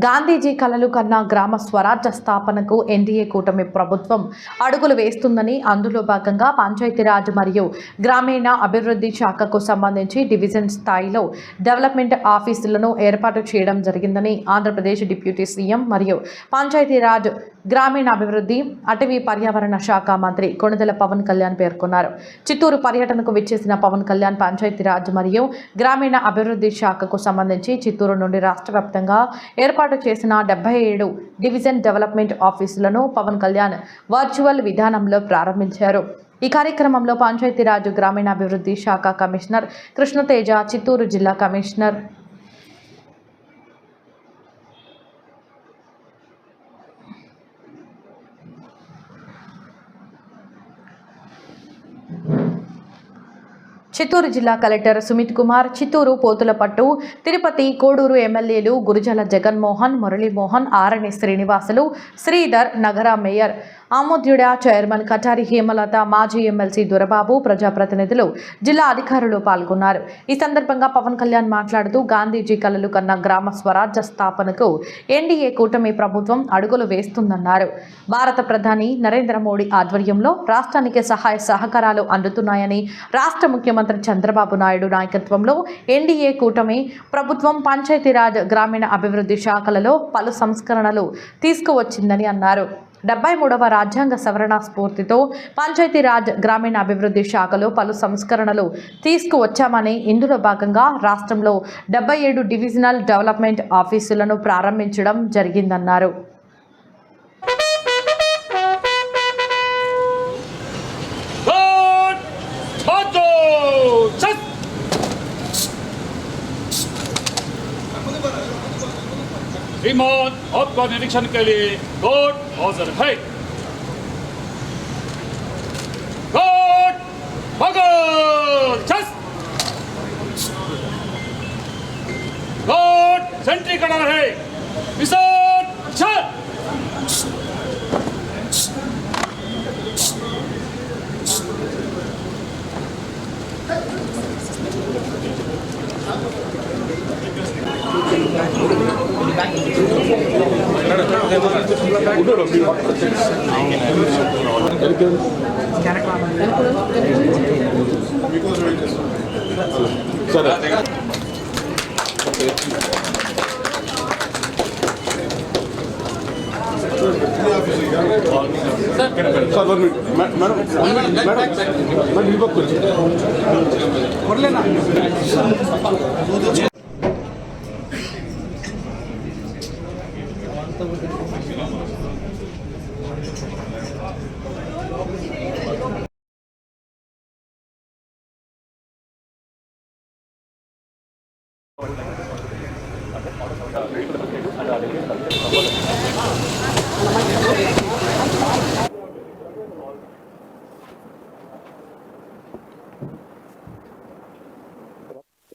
గాంధీజీ కలలు కన్నా గ్రామ స్వరాజ్య స్థాపనకు ఎన్డీఏ కూటమి ప్రభుత్వం అడుగులు వేస్తుందని, అందులో భాగంగా పంచాయతీరాజ్ మరియు గ్రామీణ అభివృద్ధి శాఖకు సంబంధించి డివిజన్ స్థాయిలో డెవలప్మెంట్ ఆఫీసులను ఏర్పాటు చేయడం జరిగిందని ఆంధ్రప్రదేశ్ డిప్యూటీ సీఎం మరియు పంచాయతీరాజ్ గ్రామీణాభివృద్ధి అటవీ పర్యావరణ శాఖ మంత్రి కొణిదెల పవన్ కళ్యాణ్ పేర్కొన్నారు. చిత్తూరు పర్యటనకు విచ్చేసిన పవన్ కళ్యాణ్ పంచాయతీరాజ్ మరియు గ్రామీణ అభివృద్ధి శాఖకు సంబంధించి చిత్తూరు నుండి రాష్ట్ర వ్యాప్తంగా ఏర్పాటు చేసిన 77 డివిజన్ డెవలప్మెంట్ ఆఫీసులను పవన్ కళ్యాణ్ వర్చువల్ విధానంలో ప్రారంభించారు. ఈ కార్యక్రమంలో పంచాయతీరాజ్ గ్రామీణాభివృద్ధి శాఖ కమిషనర్ కృష్ణతేజ, చిత్తూరు జిల్లా కమిషనర్ చిత్తూరు జిల్లా కలెక్టర్ సుమిత్ కుమార్, చిత్తూరు, పోతులపట్టు, తిరుపతి, కోడూరు ఎమ్మెల్యేలు గురుజాల జగన్మోహన్, మురళీమోహన్, ఆరణి శ్రీనివాసులు, శ్రీధర్, నగర మేయర్ ఆమోద్యుడ, చైర్మన్ కటారి హేమలత, మాజీ ఎమ్మెల్సీ దొరబాబు, ప్రజాప్రతినిధులు, జిల్లా అధికారులు పాల్గొన్నారు. ఈ సందర్భంగా పవన్ కళ్యాణ్ మాట్లాడుతూ గాంధీజీ కలలు కన్న గ్రామ స్వరాజ్య స్థాపనకు ఎన్డీఏ కూటమి ప్రభుత్వం అడుగులు వేస్తుందన్నారు. భారత ప్రధాని నరేంద్ర మోడీ ఆధ్వర్యంలో రాష్ట్రానికి సహాయ సహకారాలు అందుతున్నాయని, రాష్ట్ర ముఖ్యమంత్రి చంద్రబాబు నాయుడు నాయకత్వంలో ఎన్డీఏ కూటమి ప్రభుత్వం పంచాయతీరాజ్ గ్రామీణ అభివృద్ధి శాఖలలో పలు సంస్కరణలు తీసుకువచ్చిందని అన్నారు. 73వ రాజ్యాంగ సవరణ స్ఫూర్తితో పంచాయతీరాజ్ గ్రామీణ అభివృద్ధి శాఖలో పలు సంస్కరణలు తీసుకువచ్చామని, ఇందులో భాగంగా రాష్ట్రంలో 77 డివిజనల్ డెవలప్మెంట్ ఆఫీసులను ప్రారంభించడం జరిగిందన్నారు. श्रीमान, आपका निरीक्षण के लिए कोर्ट हाजिर है। कोर्ट कोर्ट सेंट्री खड़ा है।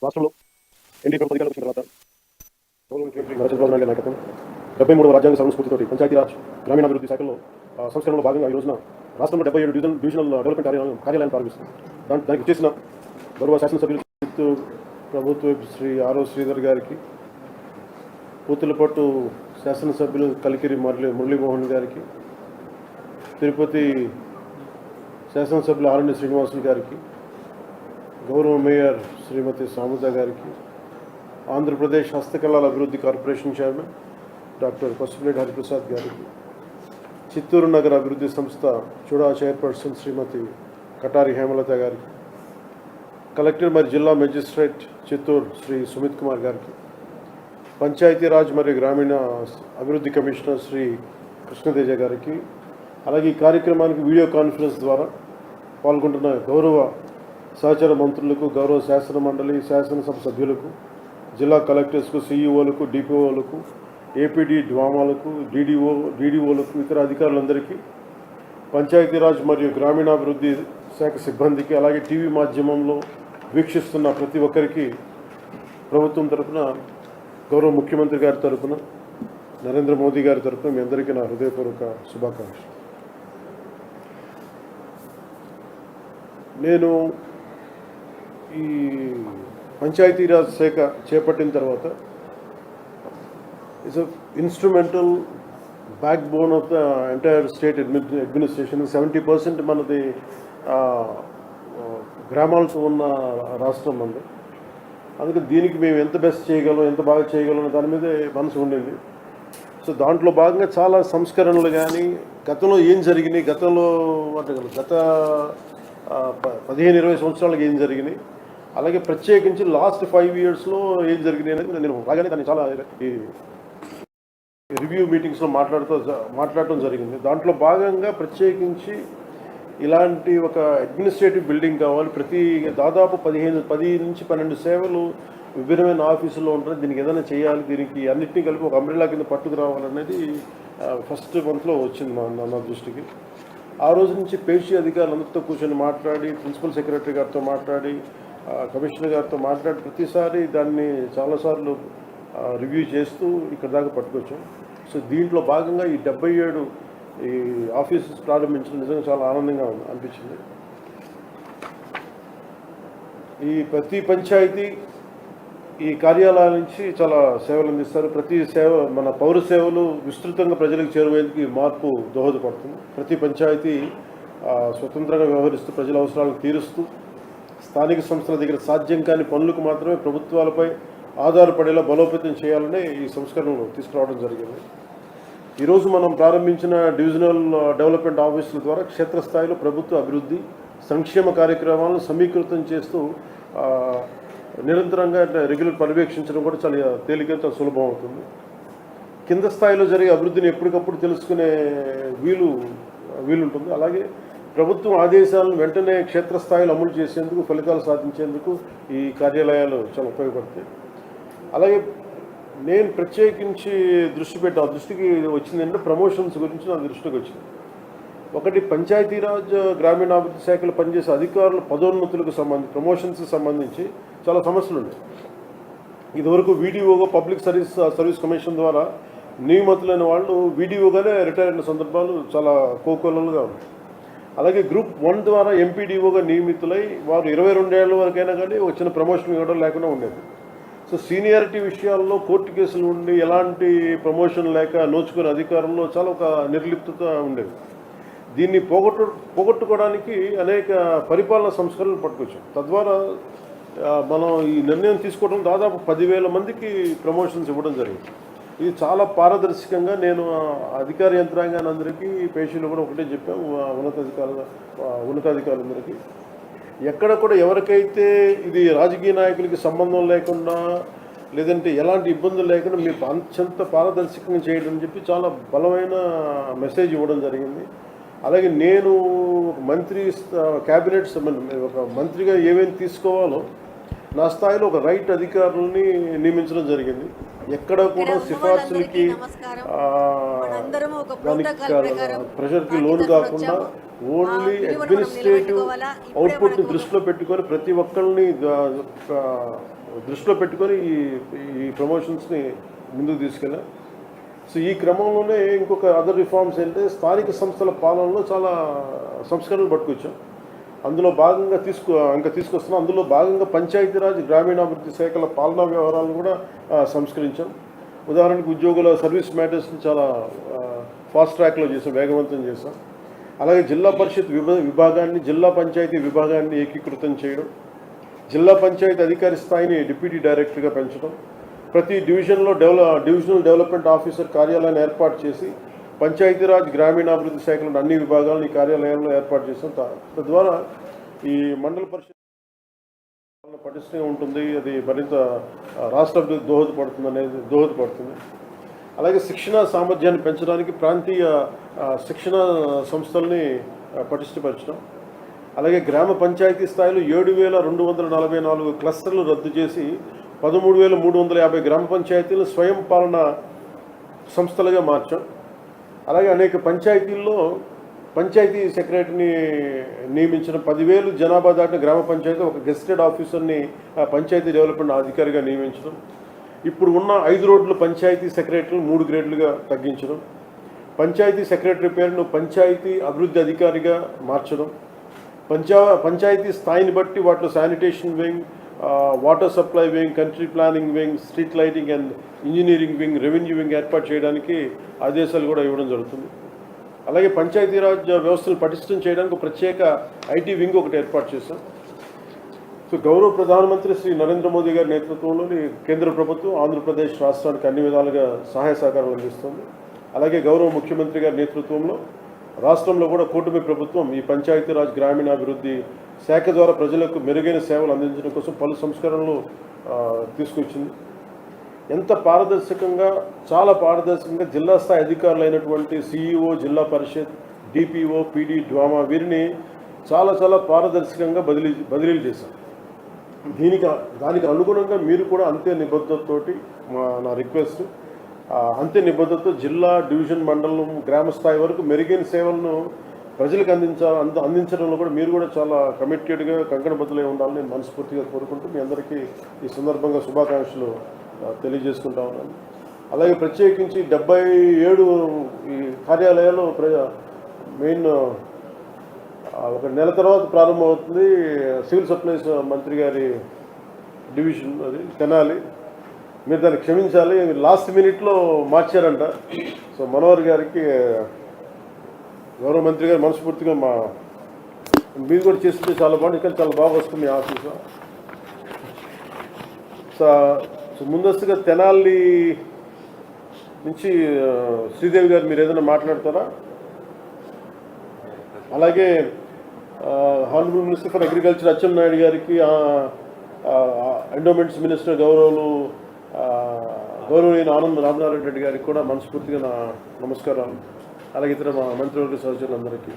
రాష్ట్రంలో ఎన్డీఏ ప్రభుత్వం అధికారంలోకి వచ్చిన తర్వాత ముఖ్యమంత్రి చంద్రబాబు నాయుడు నాయకత్వం 73వ రాజ్యాంగ సవరణ స్ఫూర్తితోటి పంచాయతీరాజ్ గ్రామీణాభివృద్ధి శాఖలో సంస్కరణలో భాగంగా ఈ రోజున రాష్ట్రంలో 77 డివిజనల్ డెవలప్మెంట్ కార్యాలయాన్ని ప్రారంభిస్తుంది. దానికి చేసిన గౌరవ శాసనసభ్యులు చిత్తూరు ప్రభుత్వ శ్రీ ఆర్ఓ శ్రీధర్ గారికి, పూతులపట్టు శాసనసభ్యులు కలికిరి మురళీమోహన్ గారికి, తిరుపతి శాసనసభ్యులు ఆరణి శ్రీనివాసులు గారికి, గౌరవ మేయర్ శ్రీమతి సాముద గారికి, ఆంధ్రప్రదేశ్ హస్తకళల అభివృద్ధి corporation chairman doctor Pasupuleti Hariprasad గారికి, చిత్తూరు నగర అభివృద్ధి సంస్థ చూడా చైర్పర్సన్ శ్రీమతి కటారి హేమలత గారికి, కలెక్టర్ మరియు జిల్లా మెజిస్ట్రేట్ చిత్తూరు శ్రీ సుమిత్ కుమార్ గారికి, పంచాయతీరాజ్ మరియు గ్రామీణ అభివృద్ధి కమిషనర్ శ్రీ కృష్ణతేజ గారికి, అలాగే ఈ కార్యక్రమానికి వీడియో కాన్ఫరెన్స్ ద్వారా పాల్గొంటున్న గౌరవ సహచర మంత్రులకు, గౌరవ శాసన మండలి శాసనసభ సభ్యులకు, జిల్లా కలెక్టర్స్కు, సిఈఓలకు, డిపిఓలకు, ఏపీడీ డ్వామాలకు, డీడీఓలకు, ఇతర అధికారులందరికీ, పంచాయతీరాజ్ మరియు గ్రామీణాభివృద్ధి శాఖ సిబ్బందికి, అలాగే టీవీ మాధ్యమంలో వీక్షిస్తున్న ప్రతి ఒక్కరికి ప్రభుత్వం తరఫున, గౌరవ ముఖ్యమంత్రి గారి తరఫున, నరేంద్ర మోదీ గారి తరఫున మీ అందరికీ నా హృదయపూర్వక శుభాకాంక్షలు. నేను ఈ పంచాయతీరాజ్ శాఖ చేపట్టిన తర్వాత is a instrumental backbone of the entire state administration. 70% మనది గ్రామాలతో ఉన్న రాష్ట్రం మంది. అందుకే దీనికి మేము ఎంత బెస్ట్ చేయగలం, ఎంత బాగా చేయగలం దాని మీదే మనసు ఉండింది. సో దాంట్లో భాగంగా చాలా సంస్కరణలు కానీ గతంలో ఏం జరిగినాయి, గతంలో అంటే గత 15-20 సంవత్సరాలకు ఏం జరిగినాయి, అలాగే ప్రత్యేకించి లాస్ట్ 5 yearsలో ఏం జరిగినాయి అనేది నేను బాగానే దాన్ని చాలా ఈ రివ్యూ మీటింగ్స్లో మాట్లాడటం జరిగింది. దాంట్లో భాగంగా ప్రత్యేకించి ఇలాంటి ఒక అడ్మినిస్ట్రేటివ్ బిల్డింగ్ కావాలి. దాదాపు 10 నుంచి 12 సేవలు విభిన్నమైన ఆఫీసుల్లో ఉంటుంది. దీనికి ఏదైనా చేయాలి, దీనికి అన్నింటినీ కలిపి ఒక అంబ్రెల్లా కింద పట్టుకు రావాలనేది ఫస్ట్ మంత్లో వచ్చింది నా దృష్టికి. ఆ రోజు నుంచి పేషీ అధికారులందరితో కూర్చొని మాట్లాడి, ప్రిన్సిపల్ సెక్రటరీ గారితో మాట్లాడి, కమిషనర్ గారితో మాట్లాడి ప్రతిసారి దాన్ని చాలాసార్లు రివ్యూ చేస్తూ ఇక్కడ దాకా పట్టుకొచ్చాం. సో దీంట్లో భాగంగా ఈ 77 ఈ ఆఫీసెస్ ప్రారంభించడం నిజంగా చాలా ఆనందంగా అనిపించింది. ఈ ప్రతి పంచాయతీ ఈ కార్యాలయాల నుంచి చాలా సేవలు అందిస్తారు. ప్రతి సేవ మన పౌర సేవలు విస్తృతంగా ప్రజలకు చేరువేందుకు ఈ మార్పు దోహదపడుతుంది. ప్రతి పంచాయతీ స్వతంత్రంగా వ్యవహరిస్తూ ప్రజల అవసరాలను తీరుస్తూ స్థానిక సంస్థల దగ్గర సాధ్యం కాని పనులకు మాత్రమే ప్రభుత్వాలపై ఆధారపడేలా బలోపేతం చేయాలనే ఈ సంస్కరణలు తీసుకురావడం జరిగింది. ఈరోజు మనం ప్రారంభించిన డివిజనల్ డెవలప్మెంట్ ఆఫీసుల ద్వారా క్షేత్రస్థాయిలో ప్రభుత్వ అభివృద్ధి సంక్షేమ కార్యక్రమాలను సమీకృతం చేస్తూ నిరంతరంగా రెగ్యులర్ పర్యవేక్షించడం కూడా చాలా తేలికగా సులభం అవుతుంది. కింద స్థాయిలో జరిగే అభివృద్ధిని ఎప్పటికప్పుడు తెలుసుకునే వీలుంటుంది. అలాగే ప్రభుత్వం ఆదేశాలను వెంటనే క్షేత్రస్థాయిలో అమలు చేసేందుకు, ఫలితాలు సాధించేందుకు ఈ కార్యాలయాలు చాలా ఉపయోగపడతాయి. అలాగే నేను ప్రత్యేకించి దృష్టికి వచ్చిందంటే ప్రమోషన్స్ గురించి నా దృష్టికి వచ్చింది. ఒకటి, పంచాయతీరాజ్ గ్రామీణాభివృద్ధి శాఖలో పనిచేసే అధికారుల పదోన్నతులకు ప్రమోషన్స్కి సంబంధించి చాలా సమస్యలు ఉన్నాయి. ఇదివరకు వీడియోగా పబ్లిక్ సర్వీస్ కమిషన్ ద్వారా నియమితులైన వాళ్ళు వీడియోగానే రిటైర్ అయిన సందర్భాలు చాలా కోకొల్లలుగా ఉన్నాయి. అలాగే గ్రూప్ 1 ద్వారా ఎంపీడీఓగా నియమితులై వారు 22 ఏళ్ల వరకైనా కానీ వచ్చిన ప్రమోషన్ ఇవ్వడం లేకుండా ఉండేది. సో సీనియారిటీ విషయాల్లో కోర్టు కేసులు ఉండి ఎలాంటి ప్రమోషన్ లేక నోచుకునే అధికారంలో చాలా ఒక నిర్లిప్తత ఉండేది. దీన్ని పోగొట్టుకోవడానికి అనేక పరిపాలనా సంస్కరణలు పట్టుకొచ్చాం. తద్వారా మనం ఈ నిర్ణయం తీసుకోవడం దాదాపు 10,000 మందికి ప్రమోషన్స్ ఇవ్వడం జరిగింది. ఇది చాలా పారదర్శకంగా నేను అధికార యంత్రాంగానందరికీ, పేషీలు కూడా ఒకటే చెప్పాము, ఉన్నతాధికారులందరికీ ఎక్కడ కూడా ఎవరికైతే ఇది రాజకీయ నాయకులకి సంబంధం లేకుండా లేదంటే ఎలాంటి ఇబ్బందులు లేకుండా మీరు అత్యంత పారదర్శకంగా చేయడం అని చెప్పి చాలా బలమైన మెసేజ్ ఇవ్వడం జరిగింది. అలాగే నేను క్యాబినెట్ ఒక మంత్రిగా ఏమేమి తీసుకోవాలో నా స్థాయిలో ఒక రైట్ అధికారులని నియమించడం జరిగింది. ఎక్కడ కూడా సిఫార్సులకి ప్రెషర్కి లోను కాకుండా ఓన్లీ అడ్మినిస్ట్రేటివ్ అవుట్పుట్ని దృష్టిలో పెట్టుకొని ప్రతి ఒక్కరిని దృష్టిలో పెట్టుకొని ఈ ప్రమోషన్స్ని ముందుకు తీసుకెళ్ళాం. సో ఈ క్రమంలోనే ఇంకొక అదర్ రిఫార్మ్స్ ఏంటంటే స్థానిక సంస్థల పాలనలో చాలా సంస్కరణలు పట్టుకొచ్చాం. అందులో భాగంగా తీసుకొస్తున్నాం. అందులో భాగంగా పంచాయతీరాజ్ గ్రామీణాభివృద్ధి శాఖల పాలనా వ్యవహారాలను కూడా సంస్కరించాం. ఉదాహరణకు ఉద్యోగుల సర్వీస్ మ్యాటర్స్ని చాలా ఫాస్ట్ ట్రాక్లో చేసాం, వేగవంతం చేసాం. అలాగే జిల్లా పరిషత్ విభాగాన్ని, జిల్లా పంచాయతీ విభాగాన్ని ఏకీకృతం చేయడం, జిల్లా పంచాయతీ అధికారి స్థాయిని డిప్యూటీ డైరెక్టర్గా పెంచడం, ప్రతి డివిజనల్ డెవలప్మెంట్ ఆఫీసర్ కార్యాలయాన్ని ఏర్పాటు చేసి పంచాయతీరాజ్ గ్రామీణాభివృద్ధి శాఖలోని అన్ని విభాగాలను ఈ కార్యాలయంలో ఏర్పాటు చేసాం. తద్వారా ఈ మండల పరిషత్ పటిష్టంగా ఉంటుంది, అది మరింత రాష్ట్ర అభివృద్ధి దోహదపడుతుంది. అలాగే శిక్షణ సామర్థ్యాన్ని పెంచడానికి ప్రాంతీయ శిక్షణ సంస్థల్ని పటిష్టపరచడం, అలాగే గ్రామ పంచాయతీ స్థాయిలో 7,244 క్లస్టర్లు రద్దు చేసి 13,350 గ్రామ పంచాయతీలను స్వయం పాలన సంస్థలుగా మార్చాం. అలాగే అనేక పంచాయతీల్లో పంచాయతీ సెక్రటరీని నియమించిన 10,000 జనాభా దాటిన గ్రామ పంచాయతీ ఒక గెస్టెడ్ ఆఫీసర్ని పంచాయతీ డెవలప్మెంట్ అధికారిగా నియమించడం, ఇప్పుడు ఉన్న 5 రోడ్ల పంచాయతీ సెక్రటరీలు 3 గ్రేడ్లుగా తగ్గించడం, పంచాయతీ సెక్రటరీ పేరును పంచాయతీ అభివృద్ధి అధికారిగా మార్చడం, పంచాయతీ స్థాయిని బట్టి వాటిలో sanitation wing, water supply wing, country planning wing, street lighting and engineering wing, revenue wing ఏర్పాటు చేయడానికి ఆదేశాలు కూడా ఇవ్వడం జరుగుతుంది. అలాగే పంచాయతీరాజ్ వ్యవస్థను పటిష్టం చేయడానికి ఒక ప్రత్యేక ఐటీ వింగ్ ఒకటి ఏర్పాటు చేశాం. సో గౌరవ ప్రధానమంత్రి శ్రీ నరేంద్ర మోదీ గారి నేతృత్వంలోని కేంద్ర ప్రభుత్వం ఆంధ్రప్రదేశ్ రాష్ట్రానికి అన్ని విధాలుగా సహాయ సహకారాలు అందిస్తుంది. అలాగే గౌరవ ముఖ్యమంత్రి గారి నేతృత్వంలో రాష్ట్రంలో కూడా కూటమి ప్రభుత్వం ఈ పంచాయతీరాజ్ గ్రామీణాభివృద్ధి శాఖ ద్వారా ప్రజలకు మెరుగైన సేవలు అందించడం కోసం పలు సంస్కరణలు తీసుకొచ్చింది. ఎంత పారదర్శకంగా, చాలా పారదర్శకంగా జిల్లా స్థాయి అధికారులు అయినటువంటి సిఇఓ, జిల్లా పరిషత్, డిపిఓ, పీడీ, డ్వామా వీరిని చాలా పారదర్శకంగా బదిలీలు చేశారు. దానికి అనుగుణంగా మీరు కూడా అంతే నిబద్ధతతోటి నా రిక్వెస్ట్, అంతే నిబద్ధతతో జిల్లా, డివిజన్, మండలం, గ్రామ స్థాయి వరకు మెరుగైన సేవలను ప్రజలకు అందించడంలో కూడా మీరు కూడా చాలా కమిటెడ్గా, కంకణబద్దులై ఉండాలని నేను మనస్ఫూర్తిగా కోరుకుంటూ మీ అందరికీ ఈ సందర్భంగా శుభాకాంక్షలు తెలియజేసుకుంటా ఉన్నాను. అలాగే ప్రత్యేకించి 77 ఈ కార్యాలయాలు మెయిన్ ఒక నెల తర్వాత ప్రారంభమవుతుంది. సివిల్ సప్లైస్ మంత్రి గారి డివిజన్ అది తెనాలి. మీరు దాన్ని క్షమించాలి, లాస్ట్ మినిట్లో మార్చారంట. సో మనోహర్ గారికి గౌరవ మంత్రి గారు మనస్ఫూర్తిగా మీరు కూడా చేస్తుంటే చాలా బాగుంది, ఇక్కడ చాలా బాగా వస్తుంది ఆఫీసు. సో ముందస్తుగా తెనాలి నుంచి శ్రీదేవి గారు మీరు ఏదైనా మాట్లాడతారా? అలాగే honourable minister for agriculture Atchannaidu గారికి, ఎండోమెంట్స్ మినిస్టర్ గౌరవనీయ ఆనంద్ రామనారాయణ రెడ్డి గారికి కూడా మనస్ఫూర్తిగా నా నమస్కారాలు. అలాగే ఇతర మా మంత్రివర్గ సహచరులందరికీ.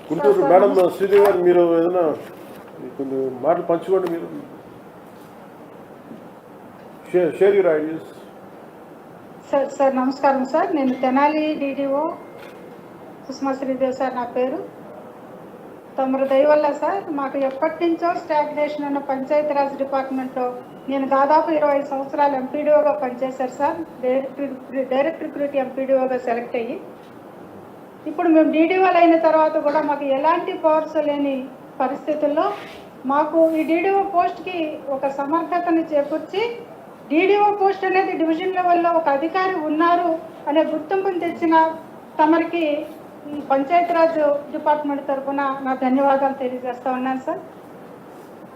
గుంటూరు మేడం శ్రీదేవి గారు మీరు ఏదైనా కొన్ని మాటలు పంచుకోండి. మీరు షేర్ యువర్ ఐడియాస్. సార్ నమస్కారం సార్. నేను తెనాలి డిడిఓ సుష్మా శ్రీదేవి సార్ నా పేరు. తమరు దయ వల్ల సార్ మాకు ఎప్పటి నుంచో స్టాగ్నేషన్ ఉన్న పంచాయతీరాజ్ డిపార్ట్మెంట్లో నేను దాదాపు 20 సంవత్సరాలు ఎంపీడీఓగా పనిచేశారు సార్. డైరెక్ట్ రిక్రూట్ ఎంపీడీఓగా సెలెక్ట్ అయ్యి ఇప్పుడు మేము డీడీఓలు అయిన తర్వాత కూడా మాకు ఎలాంటి పవర్స్ లేని పరిస్థితుల్లో మాకు ఈ డీడీఓ పోస్ట్కి ఒక సమర్థతని చేకూర్చి డీడీఓ పోస్ట్ అనేది డివిజన్ లెవెల్లో ఒక అధికారి ఉన్నారు అనే గుర్తింపుని తెచ్చిన తమరికి పంచాయతీరాజ్ డిపార్ట్మెంట్ తరఫున నా ధన్యవాదాలు తెలియజేస్తా ఉన్నాను సార్.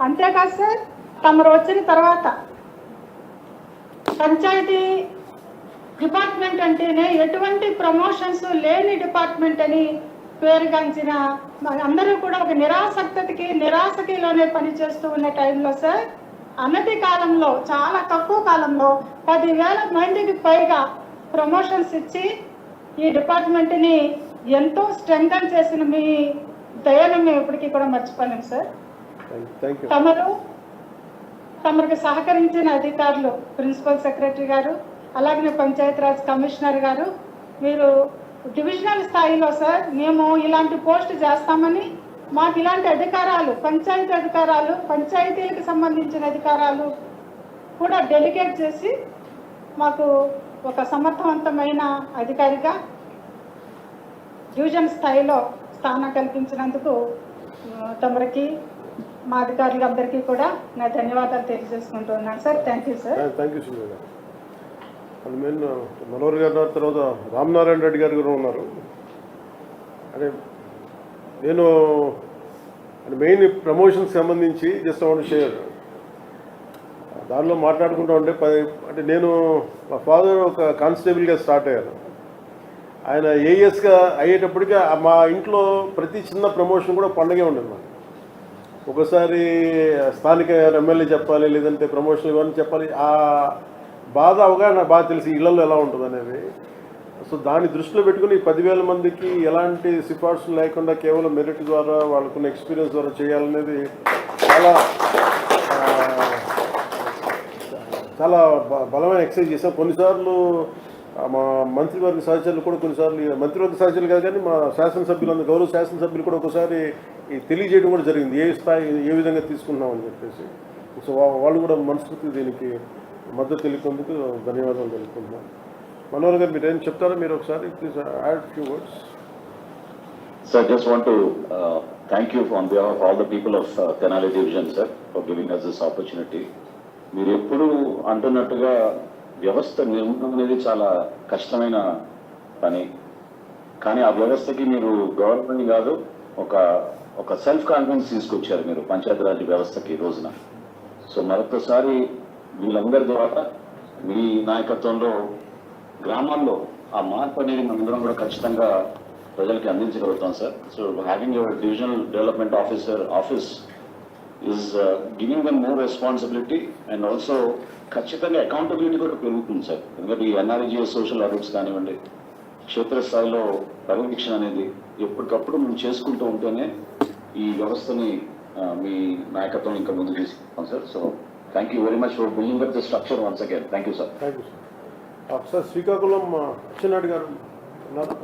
అంతేకాదు సార్, తమరు వచ్చిన తర్వాత పంచాయతీ డిపార్ట్మెంట్ అంటేనే ఎటువంటి ప్రమోషన్స్ లేని డిపార్ట్మెంట్ అని పేరుగాంచిన అందరూ కూడా ఒక నిరాశకిలోనే పనిచేస్తూ ఉన్న టైంలో సార్ అనతి కాలంలో, చాలా తక్కువ కాలంలో 10,000 మందికి పైగా ప్రమోషన్స్ ఇచ్చి ఈ డిపార్ట్మెంట్ని ఎంతో స్ట్రెంగ్తన్ చేసిన మీ దయను మేము ఇప్పటికీ కూడా మర్చిపోలేము సార్. తమరికి సహకరించిన అధికారులు, ప్రిన్సిపల్ సెక్రటరీ గారు, అలాగే పంచాయతీరాజ్ కమిషనర్ గారు, మీరు డివిజనల్ స్థాయిలో సార్ మేము ఇలాంటి పోస్ట్ చేస్తామని మాకు ఇలాంటి అధికారాలు, పంచాయతీ అధికారాలు, పంచాయతీలకు సంబంధించిన అధికారాలు కూడా డెలిగేట్ చేసి మాకు ఒక సమర్థవంతమైన అధికారిగా డివిజన్ స్థాయిలో స్థానం కల్పించినందుకు తమరికి, మా అధికారులందరికీ కూడా నా ధన్యవాదాలు తెలియజేసుకుంటున్నాను sir. Thank you sir. Thank you Sunil గారు. అది మెయిన్ మనోహర్ గారు తర్వాత రామనారాయణ రెడ్డి గారు కూడా ఉన్నారు. అంటే నేను మెయిన్ ప్రమోషన్కి సంబంధించి జస్ట్ వాంట్ షేర్ దానిలో మాట్లాడుకుంటూ ఉంటే అంటే నేను మా ఫాదర్ ఒక కానిస్టేబుల్గా స్టార్ట్ అయ్యాను. ఆయన ఏఎస్గా అయ్యేటప్పటికీ మా ఇంట్లో ప్రతి చిన్న ప్రమోషన్ కూడా పండగే ఉండేది. మాకు ఒకసారి స్థానిక ఎమ్మెల్యే చెప్పాలి, లేదంటే ప్రమోషన్ ఇవన్నీ చెప్పాలి. ఆ బాధ అవగాహన బాగా తెలిసి ఇళ్లలో ఎలా ఉంటుంది అనేది. సో దాన్ని దృష్టిలో పెట్టుకుని 10,000 మందికి ఎలాంటి సిఫార్సులు లేకుండా కేవలం మెరిట్ ద్వారా, వాళ్ళకున్న ఎక్స్పీరియన్స్ ద్వారా చేయాలనేది చాలా బలమైన ఎక్సర్సైజ్ చేసాం. కొన్నిసార్లు మా మంత్రివర్గ సహచరులు కూడా, కొన్నిసార్లు మంత్రివర్గ సహచరులు కాదు కానీ మా శాసనసభ్యులు, గౌరవ శాసనసభ్యులు కూడా ఒకసారి తెలియజేయడం కూడా జరిగింది, ఏ స్థాయి ఏ విధంగా తీసుకున్నామని చెప్పేసి. సో వాళ్ళు కూడా మనస్ఫూర్తి దీనికి మద్దతు తెలిపినందుకు ధన్యవాదాలు తెలుపుకుంటున్నాను. మనోహర్ గారు మీరు ఏం చెప్తారా? మీరు ఒకసారి please add few words. So I just want to thank you on behalf of all the people of Tenali Division, sir, for giving us this opportunity. మీరు ఎప్పుడు అంటున్నట్టుగా వ్యవస్థ నిర్మాణం అనేది చాలా కష్టమైన పని, కానీ ఆ వ్యవస్థకి మీరు గవర్నమెంట్ కాదు ఒక సెల్ఫ్ కాన్ఫిడెన్స్ తీసుకొచ్చారు మీరు పంచాయతీరాజ్ వ్యవస్థకి ఈ రోజున. సో మరొకసారి వీళ్ళందరి ద్వారా మీ నాయకత్వంలో గ్రామాల్లో ఆ మార్పు అనేది మనందరం కూడా ఖచ్చితంగా ప్రజలకి అందించగలుగుతాం sir. So having your divisional development office is giving them more responsibility and also ఖచ్చితంగా అకౌంటబిలిటీ కూడా పెరుగుతుంది సార్. ఎందుకంటే ఈ ఎన్ఆర్జీఎస్ సోషల్ ఆడిట్స్ కానివ్వండి, క్షేత్రస్థాయిలో పర్యవేక్షణ అనేది ఎప్పటికప్పుడు మనం చేసుకుంటూ ఉంటేనే ఈ వ్యవస్థని మీ నాయకత్వం ఇంకా ముందుకు తీసుకుంటాం sir. So thank you very much for building up the structure once again. Thank you sir. Thank you sir. ఒకసారి శ్రీకాకుళం అచ్చెన్నాయుడు గారు ఉన్నారా?